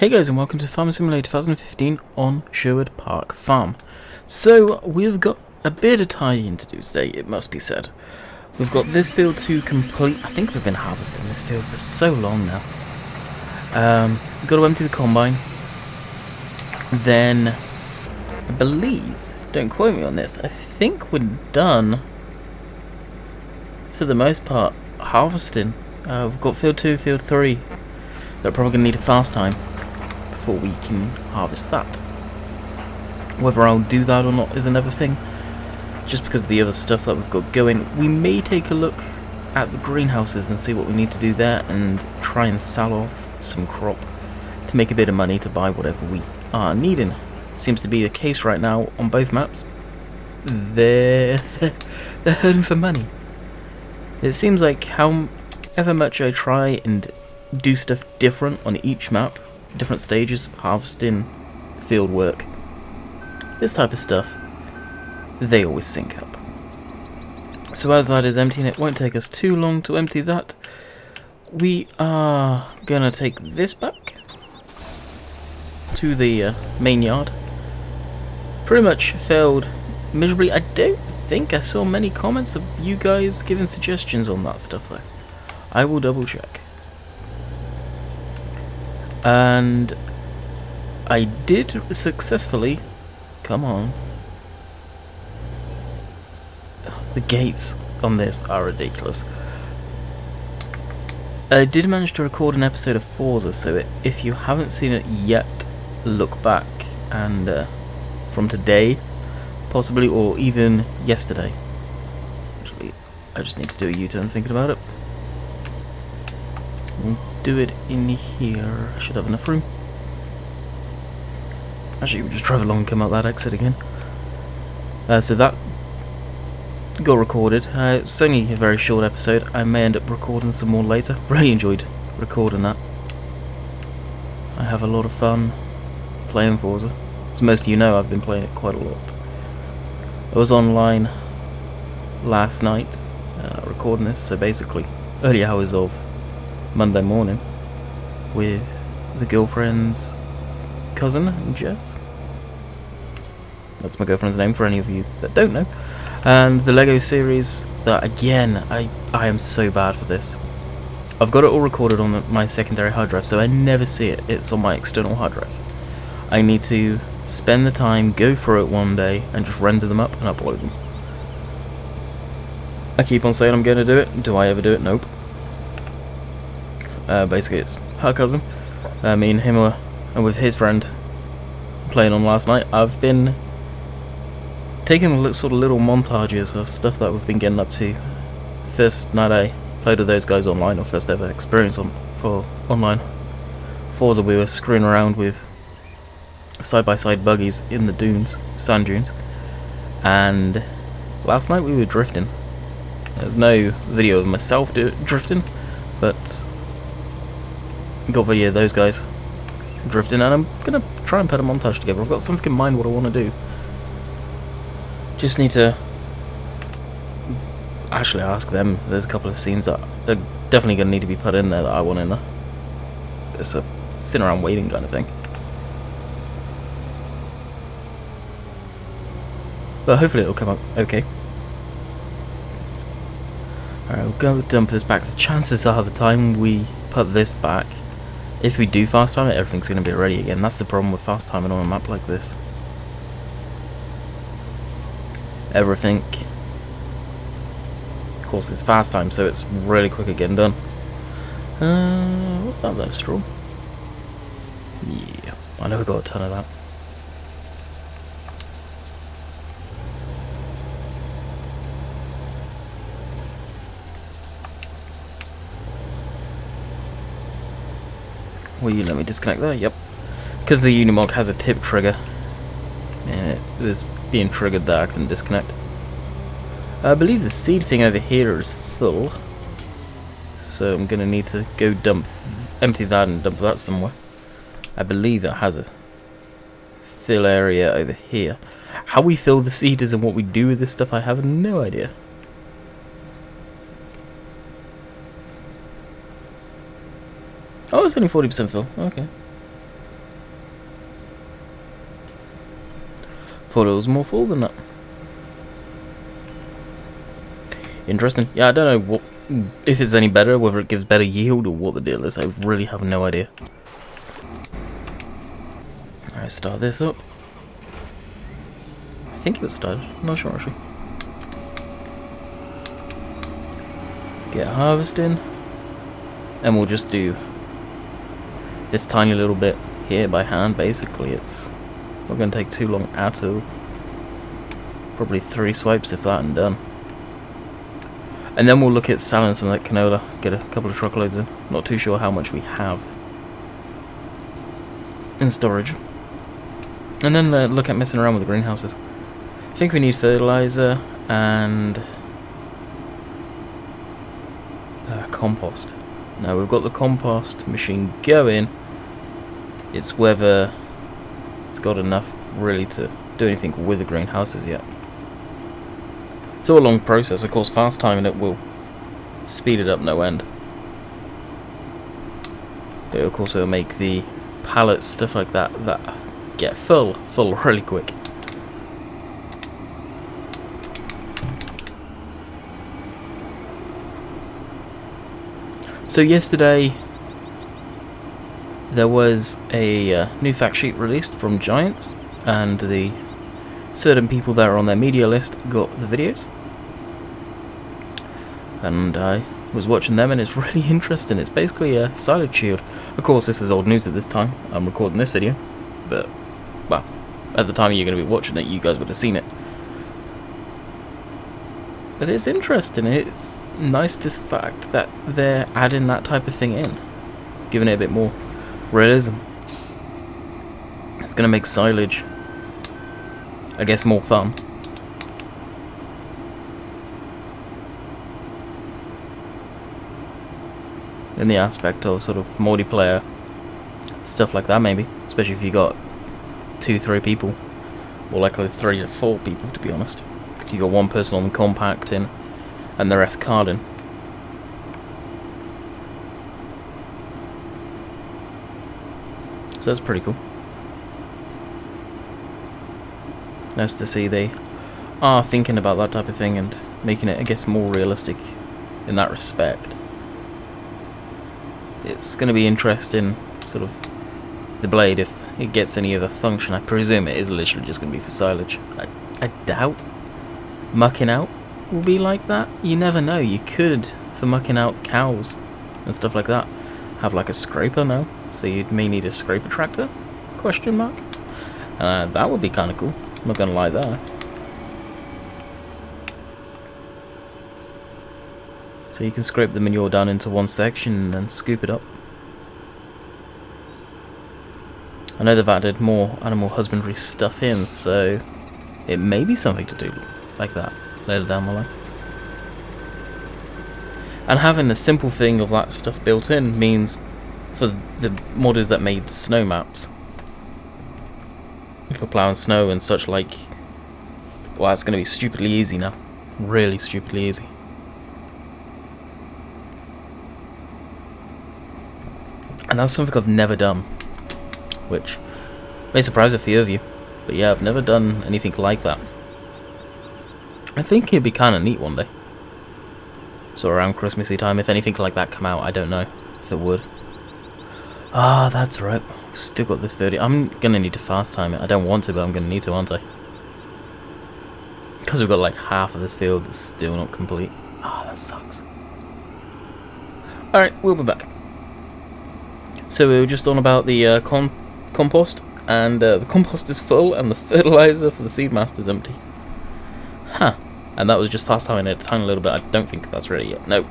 Hey guys, and welcome to Farming Simulator 2015 on Sherwood Park Farm. So, we've got a bit of tidying to do today, it must be said. We've got this field to complete. I think we've been harvesting this field for so long now. We've got to empty the combine. Then, I believe, don't quote me on this, I think we're done, for the most part, harvesting. We've got field 2, field 3. They're probably going to need a fast time before we can harvest that. Whether I'll do that or not is another thing. Just because of the other stuff that we've got going, we may take a look at the greenhouses and see what we need to do there and try and sell off some crop to make a bit of money to buy whatever we are needing. Seems to be the case right now on both maps. They're hurting for money. It seems like however much I try and do stuff different on each map, different stages, harvesting, field work, this type of stuff, they always sync up. So as that is emptying, it won't take us too long to empty that. We are gonna take this back to the main yard. Pretty much failed miserably. I don't think I saw many comments of you guys giving suggestions on that stuff though. I will double check. And I did successfully, come on, the gates on this are ridiculous. I did manage to record an episode of Forza, so if you haven't seen it yet, look back and from today, possibly, or even yesterday. Actually, I just need to do a U-turn thinking about it. We'll do it in here. I should have enough room. Actually, we'll just drive along and come out that exit again. So that got recorded. It's only a very short episode. I may end up recording some more later. Really enjoyed recording that. I have a lot of fun playing Forza. As most of you know, I've been playing it quite a lot. I was online last night recording this, so basically early hours of Monday morning with the girlfriend's cousin, Jess. That's my girlfriend's name for any of you that don't know. And the Lego series, that again, I am so bad for this. I've got it all recorded on my secondary hard drive, so I never see it. It's on my external hard drive. I need to spend the time, go through it one day, and just render them up and upload them. I keep on saying I'm going to do it. Do I ever do it? Nope. Basically, it's her cousin. Me and him were with his friend playing on last night. I've been taking sort of little montages of stuff that we've been getting up to. First night I played with those guys online, or first ever experience for online Forza, we were screwing around with side-by-side buggies in the dunes, sand dunes, and last night we were drifting. There's no video of myself drifting, but got video of those guys drifting, and I'm gonna try and put a montage together. I've got something in mind what I want to do. Just need to actually ask them. There's a couple of scenes that are definitely gonna need to be put in there that I want in there. It's a sitting around waiting kind of thing. But hopefully it'll come up okay. Alright, we'll go dump this back. The chances are the time we put this back, if we do fast time it, everything's going to be ready again. That's the problem with fast timing on a map like this. Everything, of course, it's fast time, so it's really quick at getting done. What's that there, straw? Yeah, I know we got a ton of that. Will you let me disconnect there? Yep. Because the Unimog has a tip trigger, and it was being triggered there, I couldn't disconnect. I believe the seed thing over here is full, so I'm going to need to go empty that and dump that somewhere. I believe it has a fill area over here. How we fill the seeders and what we do with this stuff, I have no idea. Oh, it's only 40% full. Okay. Thought it was more full than that. Interesting. Yeah, I don't know what, if it's any better, whether it gives better yield or what the deal is. I really have no idea. Alright, start this up. I think it was started. I'm not sure actually. Get harvesting. And we'll just do this tiny little bit here by hand, basically. It's not going to take too long at all. Probably 3 swipes if that and done. And then we'll look at selling some of that canola, get a couple of truckloads in. Not too sure how much we have in storage. And then look at messing around with the greenhouses. I think we need fertilizer and compost. Now we've got the compost machine going. It's whether it's got enough really to do anything with the greenhouses yet. It's all a long process. Of course, fast timing it will speed it up no end. But of course it'll make the pallets, stuff like that, get full really quick. So yesterday there was a new fact sheet released from Giants, and the certain people that are on their media list got the videos, and I was watching them, and it's really interesting. It's basically a silage shield. Of course this is old news at this time. I'm recording this video, but well, at the time you're going to be watching it, you guys would have seen it. But it's interesting. It's nice to fact that they're adding that type of thing in, giving it a bit more realism. It's going to make silage, I guess, more fun. In the aspect of sort of multiplayer stuff like that, maybe, especially if you got 2-3 people, or likely 3 to 4 people, to be honest, because you got one person on the compacting and the rest carding. So that's pretty cool. Nice to see they are thinking about that type of thing and making it, I guess, more realistic in that respect. It's going to be interesting, sort of, the blade, if it gets any other function. I presume it is literally just going to be for silage. I doubt mucking out will be like that. You never know. You could, for mucking out cows and stuff like that, have like a scraper now. So you may need a scraper tractor? Question mark. That would be kind of cool. I'm not going to lie there. So you can scrape the manure down into one section and then scoop it up. I know they've added more animal husbandry stuff in, so it may be something to do like that later down the line. And having the simple thing of that stuff built in means, for the modders that made snow maps, for plowing snow and such like, well, it's going to be stupidly easy now. Really stupidly easy. And that's something I've never done, which may surprise a few of you, but yeah, I've never done anything like that. I think it'd be kind of neat one day. So around Christmassy time, if anything like that come out, I don't know if it would. Ah, that's right. Still got this video. I'm gonna need to fast time it. I don't want to, but I'm gonna need to, aren't I? Because we've got like half of this field that's still not complete. Ah, that sucks. Alright, we'll be back. So we were just on about the compost, and the compost is full, and the fertilizer for the seed master is empty. Huh. And that was just fast timing it a tiny little bit. I don't think that's ready yet. No.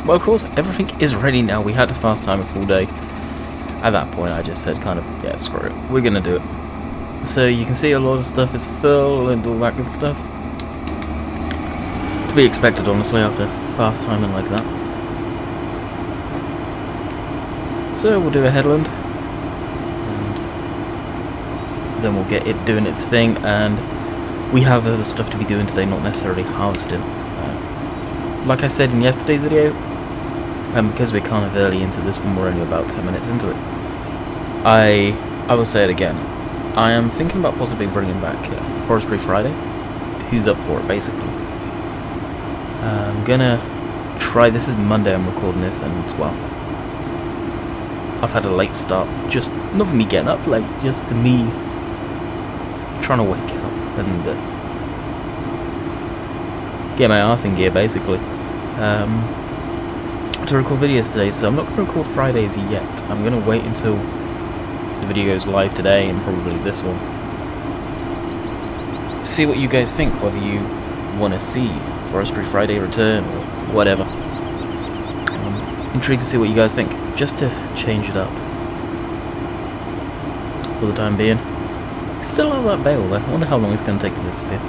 Well, of course, everything is ready now. We had to fast time a full day. At that point, I just said kind of, yeah, screw it. We're going to do it. So you can see a lot of stuff is full and all that good stuff. To be expected, honestly, after fast timing like that. So we'll do a headland, and then we'll get it doing its thing, and we have other stuff to be doing today, not necessarily harvesting. Like I said in yesterday's video, and because we're kind of early into this one, we're only about 10 minutes into it, I will say it again, I am thinking about possibly bringing back Forestry Friday. Who's up for it, basically? I'm gonna try. This is Monday I'm recording this, and well, I've had a late start. Just not for me getting up late, just to me trying to wake up and get my arse in gear, basically. To record videos today, so I'm not going to record Fridays yet. I'm going to wait until the video goes live today, and probably this one, to see what you guys think, whether you want to see Forestry Friday return or whatever. I'm intrigued to see what you guys think, just to change it up for the time being. Still have that bale there. I wonder how long it's going to take to disappear.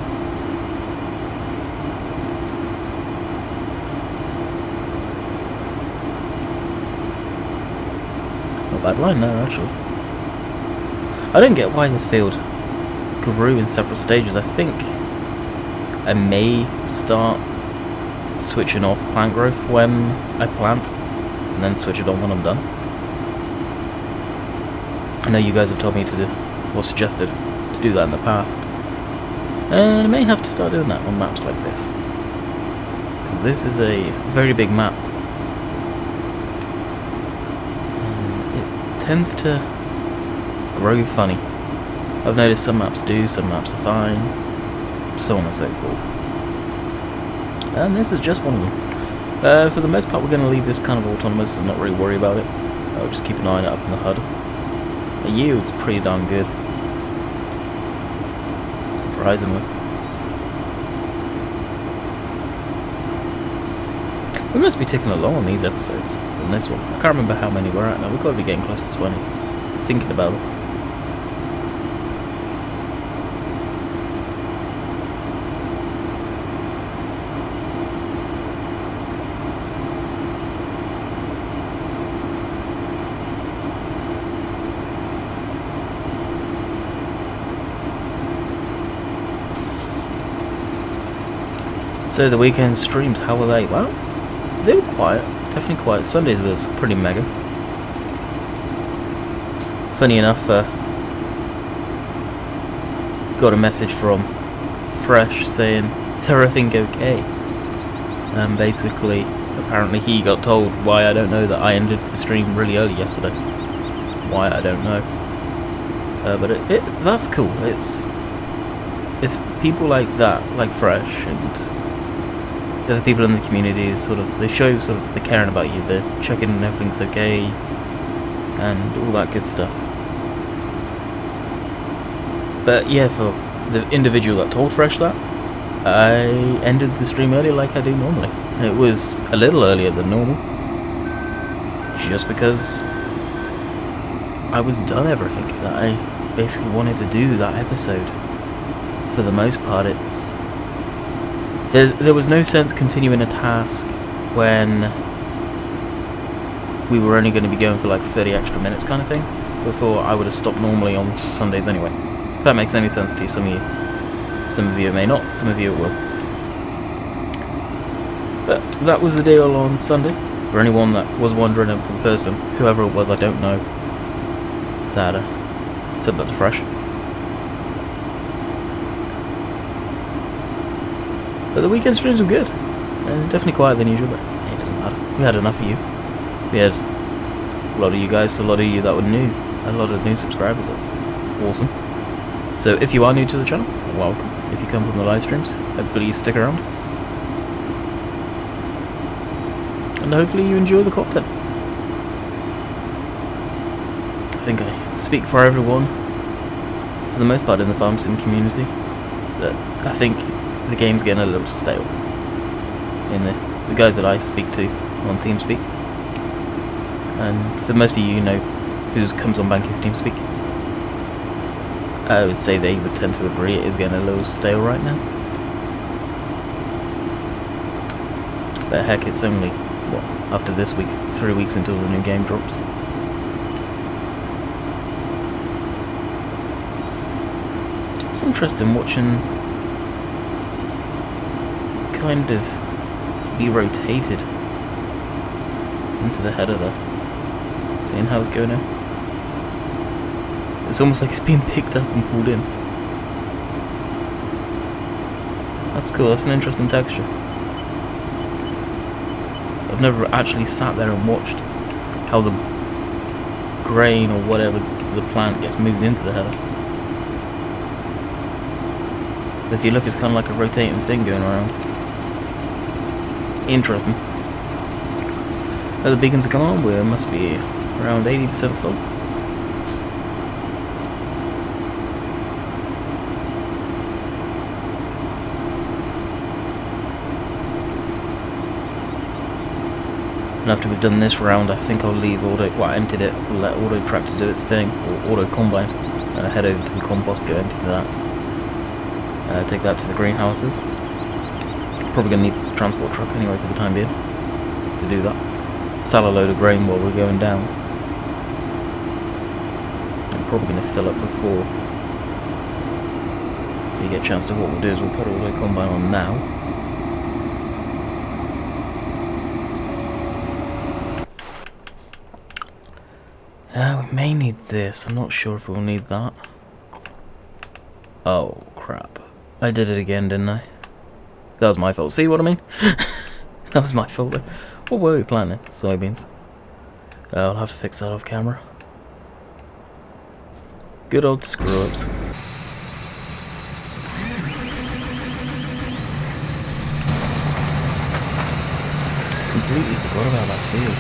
Not a bad line there, actually. I don't get why this field grew in separate stages. I think I may start switching off plant growth when I plant, and then switch it on when I'm done. I know you guys have told me to do, or suggested to do that in the past, and I may have to start doing that on maps like this, because this is a very big map, and it tends to grow funny. I've noticed some maps do, some maps are fine, so on and so forth, and this is just one of them. For the most part, we're going to leave this kind of autonomous and not really worry about it. I'll just keep an eye on it up in the HUD. The yield's pretty darn good, surprisingly. We must be ticking along on these episodes, on this one. I can't remember how many we're at now. We've got to be getting close to 20. Thinking about it. So the weekend streams, how were they? Well, they were quiet, definitely quiet. Sundays was pretty mega. Funny enough, got a message from Fresh saying, is everything okay? And basically, apparently he got told why, I don't know, that I ended the stream really early yesterday. Why, I don't know. But that's cool. It's people like that, like Fresh, and the other people in the community, they show they're caring about you, they're checking everything's okay, and all that good stuff. But yeah, for the individual that told Fresh that, I ended the stream early like I do normally. It was a little earlier than normal, just because I was done everything that I basically wanted to do that episode. For the most part, there was no sense continuing a task when we were only going to be going for like 30 extra minutes kind of thing, before I would have stopped normally on Sundays anyway. If that makes any sense to you, some of you it may not, some of you it will. But that was the deal on Sunday. For anyone that was wondering, and for the person, whoever it was, I don't know, that said that to Fresh. But the weekend streams were good, and definitely quieter than usual, but it doesn't matter. We had enough of you. We had a lot of you guys, a lot of you that were new, a lot of new subscribers. That's awesome. So if you are new to the channel, welcome. If you come from the live streams, hopefully you stick around. And hopefully you enjoy the content. I think I speak for everyone, for the most part in the farm sim community, that I think the game's getting a little stale. In the guys that I speak to on TeamSpeak, and for most of you know who comes on Banky's TeamSpeak, I would say they would tend to agree it is getting a little stale right now. But heck, it's only, what, after this week, 3 weeks until the new game drops. It's interesting watching kind of be rotated into the header there. Seeing how it's going now. It's almost like it's being picked up and pulled in. That's cool, that's an interesting texture. I've never actually sat there and watched how the grain or whatever the plant gets moved into the header. But if you look, it's kind of like a rotating thing going around. Interesting. Oh, the beacons are come on, we must be around 80% full. And after we've done this round, I think I'll leave I emptied it, we'll let auto tractor do its thing, or auto combine, head over to the compost, go empty that, take that to the greenhouses. Probably going to need a transport truck anyway for the time being, to do that. Sell a load of grain while we're going down. I'm probably going to fill up before you get a chance, so what we'll do is we'll put auto combine on now. We may need this. I'm not sure if we'll need that. Oh, crap. I did it again, didn't I? That was my fault. See what I mean? That was my fault. What were we planting? Soybeans. I'll have to fix that off camera. Good old screw-ups. Completely forgot about that field.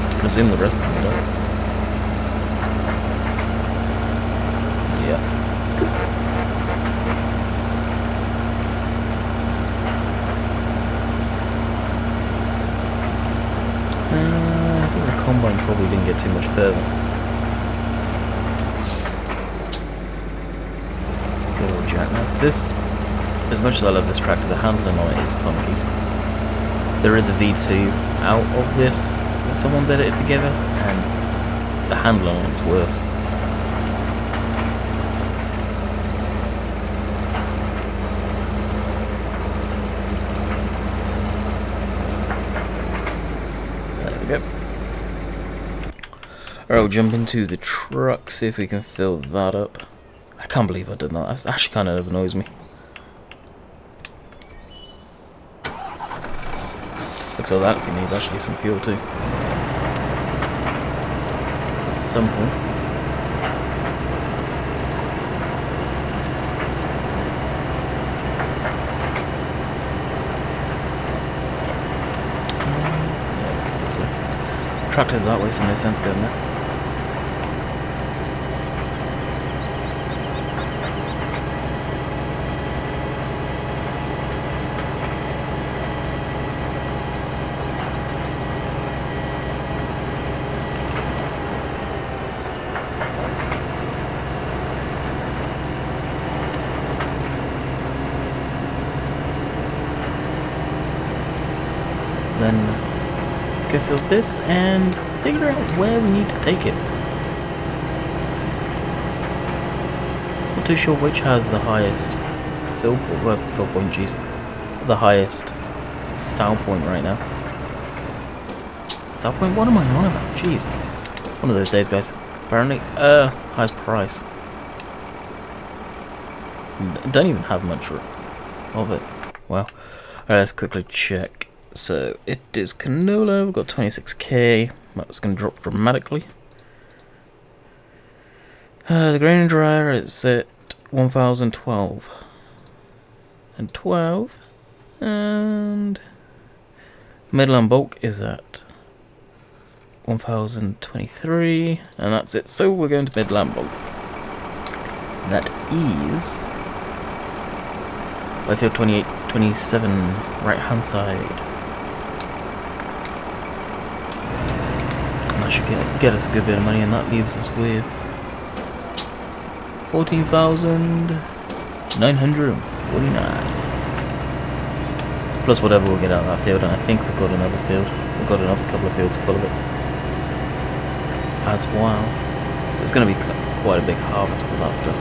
I presume the rest of them are done. Yeah. I think the combine probably didn't get too much further. Good old jackknife. This, as much as I love this tractor, the handling on it is funky. There is a V2 out of this that someone's edited together, and the handling on it's worse. There we go. Alright, we'll jump into the truck, see if we can fill that up. I can't believe I did that. That actually kind of annoys me. Looks like that if you need actually some fuel too. At some point. Yeah, this way. Tractor's that way, so no sense going there. Then go fill this and figure out where we need to take it. Not too sure which has the highest fill point, jeez. The highest sow point right now. Sow point? What am I on about? Jeez. One of those days, guys. Apparently, highest price. Don't even have much of it. Wow. Alright, let's quickly check. So it is Canola, we've got 26k, that's going to drop dramatically. The grain dryer is at 1012 and 12, and Midland bulk is at 1023, and that's it. So we're going to Midland bulk. That is I feel 28, 27 right hand side. Should get us a good bit of money, and that leaves us with 14,949 plus whatever we'll get out of that field, and I think we've got another field. We've got another couple of fields full of it as well, so it's going to be quite a big harvest with that stuff.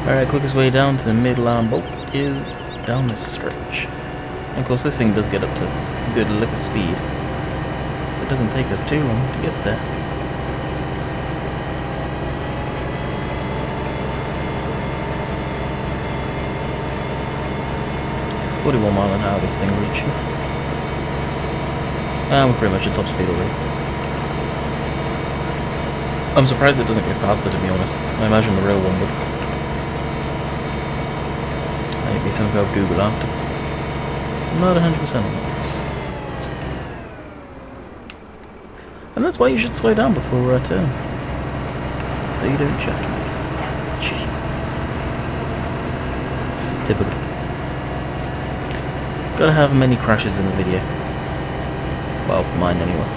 Alright, quickest way down to Midland bulk is down this stretch. And of course this thing does get up to a good lick of speed. doesn't take us too long to get there. .41 mile an hour this thing reaches. And we're pretty much at top speed already. I'm surprised it doesn't go faster, to be honest. I imagine the real one would. Maybe something I'll Google after. So I'm not 100% on it. And that's why you should slow down before a turn. So you don't jack off. Jeez. Typical. Gotta have many crashes in the video. Well, for mine anyway.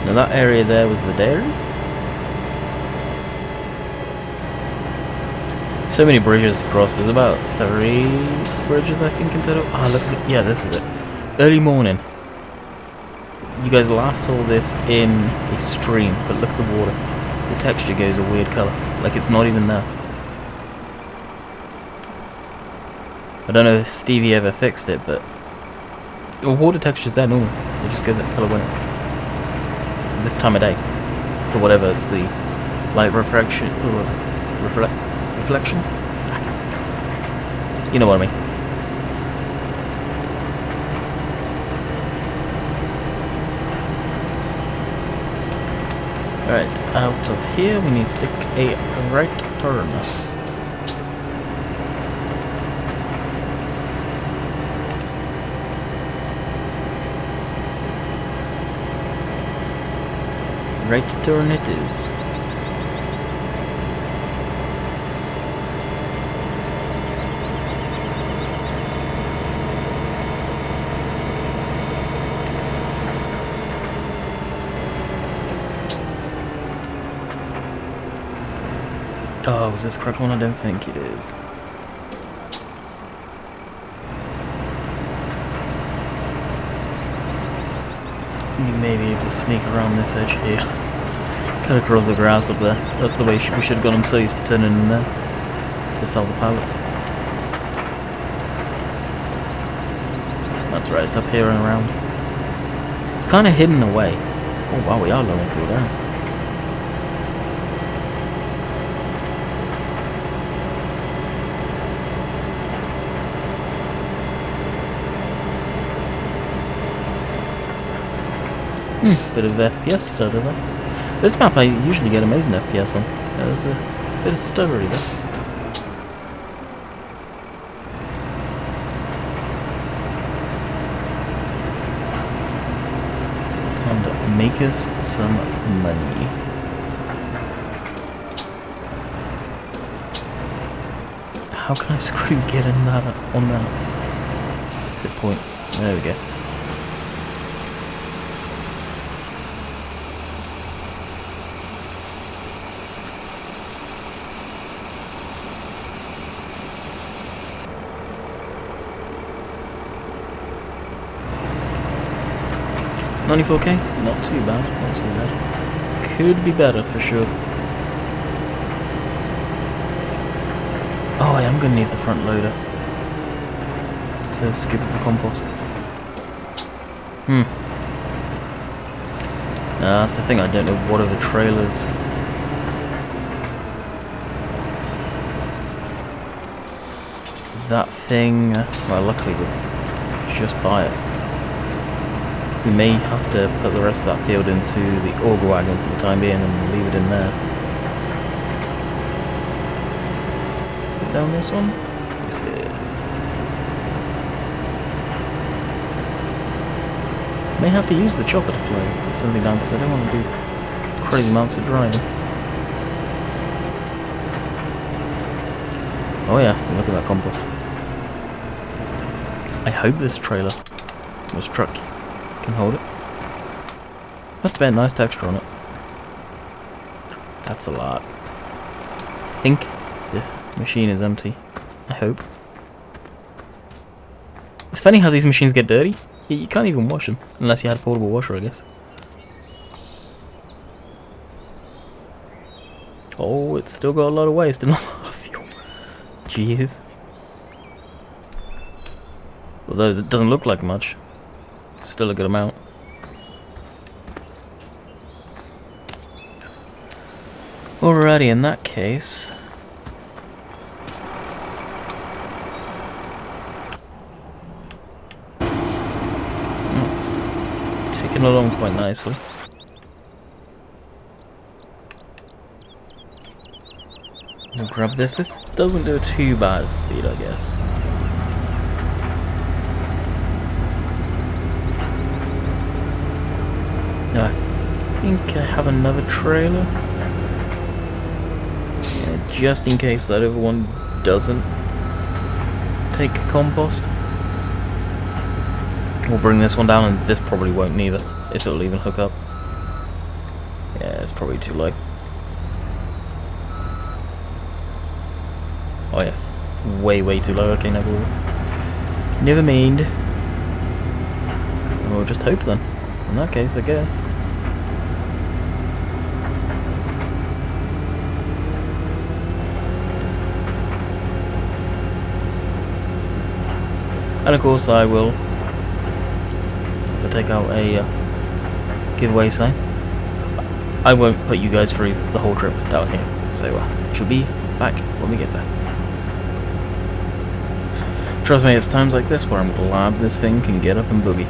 Now that area there was the dairy? So many bridges to cross. There's about 3 bridges, I think, in total. Ah, look at it. Yeah, this is it. Early morning. You guys last saw this in a stream, but look at the water. The texture goes a weird colour. Like it's not even there. I don't know if Stevie ever fixed it, but the water texture's there normal. It just goes that colour when it's this time of day. For whatever it's the light reflection or reflections. You know what I mean. Alright, out of here we need to take a right turn. Right turn it is. Oh, was this the correct one? I don't think it is. Maybe just sneak around this edge here. Cut across the grass up there. That's the way we should have gone. I'm so used to turning in there to sell the pallets. That's right, it's up here and around. It's kind of hidden away. Oh wow, we are low on fuel down. Bit of FPS stutter there. This map I usually get amazing FPS on. There's a bit of stuttery there. And make us some money. How can I screw getting that on that tip point? There we go. $94K? Not too bad, not too bad. Could be better for sure. Oh, I am going to need the front loader to scoop up the compost. That's the thing, I don't know what are the trailers. That thing, well luckily we'll just buy it. We may have to put the rest of that field into the auger wagon for the time being and leave it in there. Is it down this one? Yes it is. May have to use the chopper to flow something down because I don't want to do crazy amounts of driving. Oh yeah, look at that compost. I hope this trailer, this truck, can hold it. Must have been a nice texture on it. That's a lot. I think the machine is empty. I hope. It's funny how these machines get dirty. You can't even wash them unless you had a portable washer, I guess. Oh, it's still got a lot of waste and a lot of fuel. Jeez. Although it doesn't look like much. It's still a good amount. Alrighty, in that case... It's ticking along quite nicely. We'll grab this. This doesn't do too bad a speed, I guess. No, I think I have another trailer. Yeah, just in case that other one doesn't take compost. We'll bring this one down, and this probably won't neither, if it'll even hook up. Yeah, it's probably too low. Oh yeah, way too low. Okay, never mind. We'll just hope then. In that case, I guess. And of course I will, as I take out a giveaway sign, I won't put you guys through the whole trip down here, so she'll be back when we get there. Trust me, it's times like this where I'm glad this thing can get up and boogie.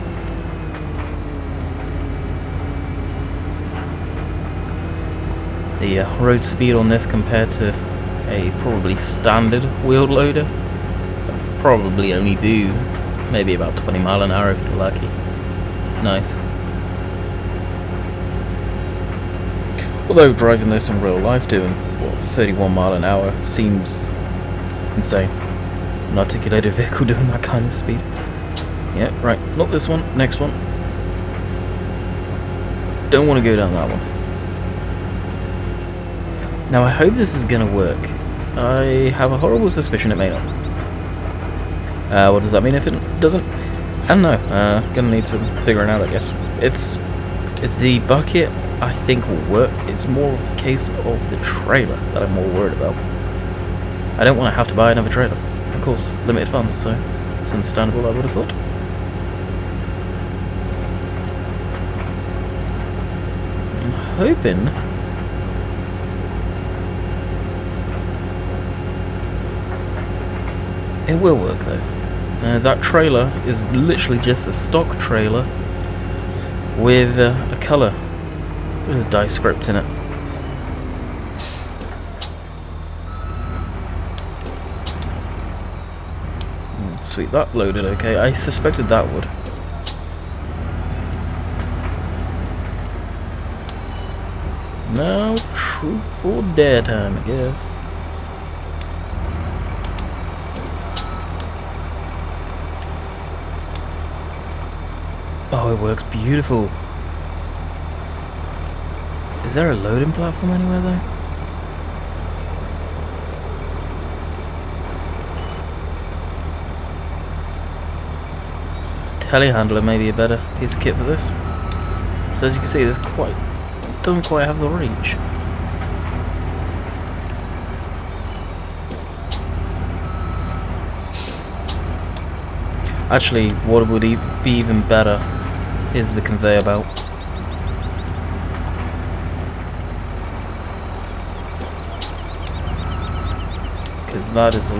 The road speed on this compared to a probably standard wheeled loader probably only do maybe about 20 mile an hour if you're lucky. It's nice. Although driving this in real life doing, what, 31 mile an hour seems insane. An articulated vehicle doing that kind of speed. Yeah, right, not this one, next one. Don't want to go down that one. Now I hope this is going to work. I have a horrible suspicion it may not. What does that mean if it doesn't? I don't know. Gonna need some figuring out, I guess. It's the bucket I think will work. It's more of the case of the trailer that I'm more worried about. I don't want to have to buy another trailer. Of course, limited funds, so it's understandable, I would have thought. I'm hoping... it will work though. That trailer is literally just a stock trailer with a colour, with a dye script in it. Sweet, that loaded okay. I suspected that would. Now, truth or dare time, I guess. Oh, it works beautiful. Is there a loading platform anywhere though? Telehandler may be a better piece of kit for this. So as you can see, this doesn't quite have the reach. Actually, what would be even better is the conveyor belt. Because that is a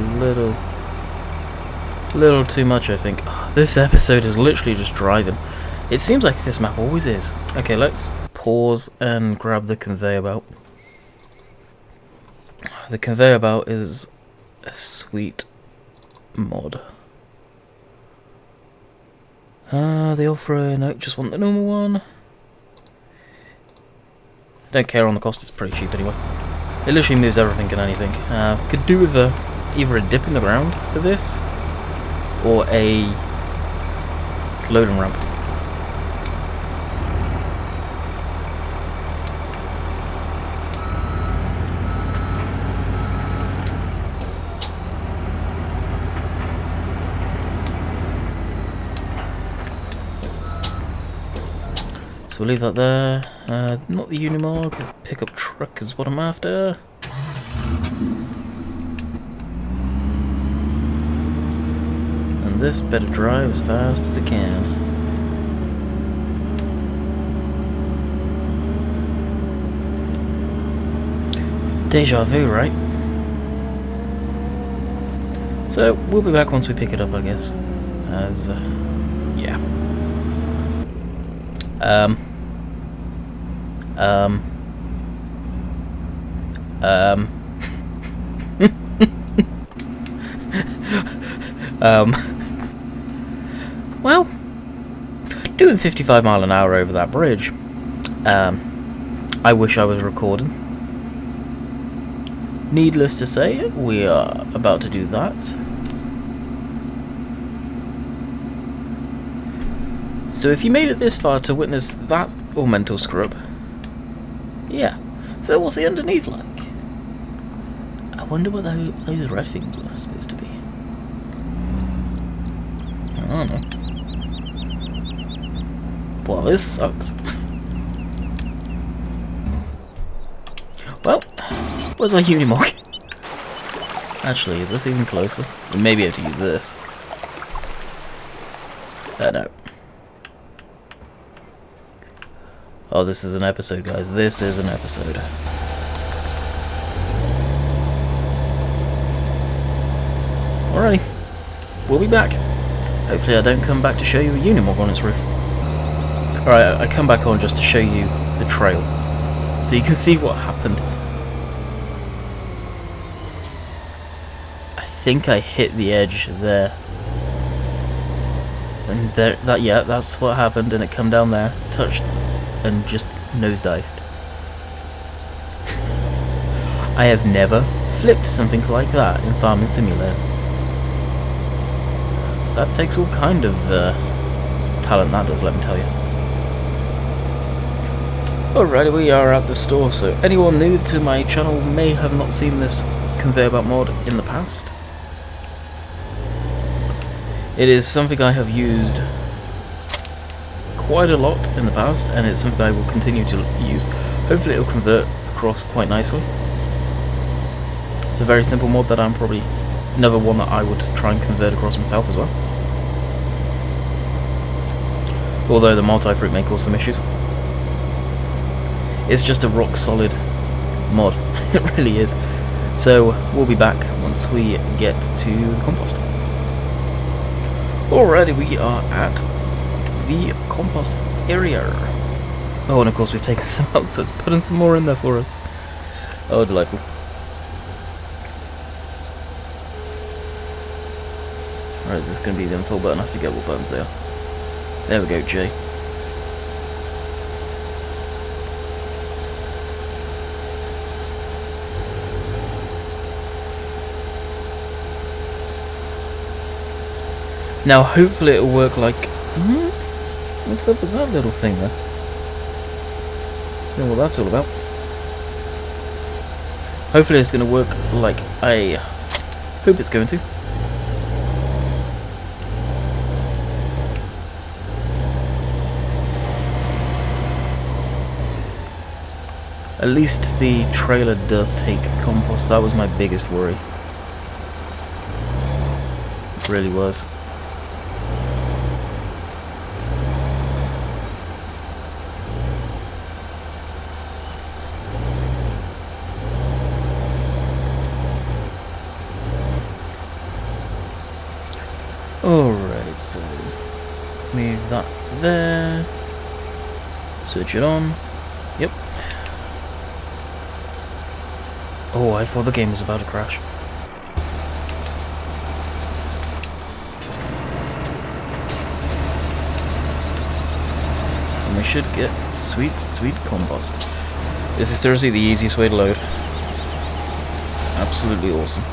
little too much, I think. Oh, this episode is literally just driving. It seems like this map always is. Okay, let's pause and grab the conveyor belt. The conveyor belt is a sweet mod. The off-road, no, just want the normal one. Don't care on the cost, it's pretty cheap anyway. It literally moves everything and anything. Could do with either a dip in the ground for this, or a loading ramp. So we'll leave that there. Not the Unimog, pickup truck is what I'm after. And this better drive as fast as it can. Deja vu, right? So, we'll be back once we pick it up, I guess. As, yeah. Well, doing 55 mile an hour over that bridge. I wish I was recording. Needless to say, we are about to do that. So if you made it this far to witness that mental scrub, yeah. So what's the underneath like? I wonder what those red things were supposed to be. I don't know. Well, this sucks. Well, where's our Unimog? Actually, is this even closer? We may be able to use this. No. Oh, this is an episode, guys. This is an episode. Alrighty. We'll be back. Hopefully I don't come back to show you a Unimog on its roof. Alright, I come back on just to show you the trail. So you can see what happened. I think I hit the edge there. And there, yeah, that's what happened, and it come down there, touched, and just nosedived. I have never flipped something like that in Farming Simulator. That takes all kind of talent, that does, let me tell you. Alright, we are at the store, so anyone new to my channel may have not seen this conveyor belt mod in the past. It is something I have used quite a lot in the past, and it's something I will continue to use. Hopefully it will convert across quite nicely. It's a very simple mod that I'm probably another one that I would try and convert across myself as well. Although the multi-fruit may cause some issues. It's just a rock solid mod, it really is. So we'll be back once we get to the compost. Alrighty, we are at the compost area. Oh, and of course we've taken some out, so it's putting some more in there for us. Oh, delightful. Alright, is this going to be the info button? I forget what buttons they are. There we go, J. Now, hopefully it'll work like... What's up with that little thing there? I don't know what that's all about. Hopefully it's going to work like I hope it's going to. At least the trailer does take compost. That was my biggest worry. It really was. Alright, so move that there. Switch it on. Yep. Oh, I thought the game was about to crash. And we should get sweet, sweet compost. This is seriously the easiest way to load. Absolutely awesome.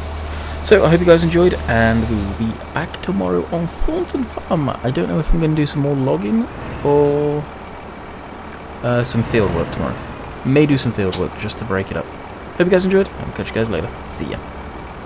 So, I hope you guys enjoyed, and we will be back tomorrow on Thornton Farm. I don't know if I'm going to do some more logging, or some field work tomorrow. May do some field work, just to break it up. Hope you guys enjoyed, and I'll catch you guys later. See ya.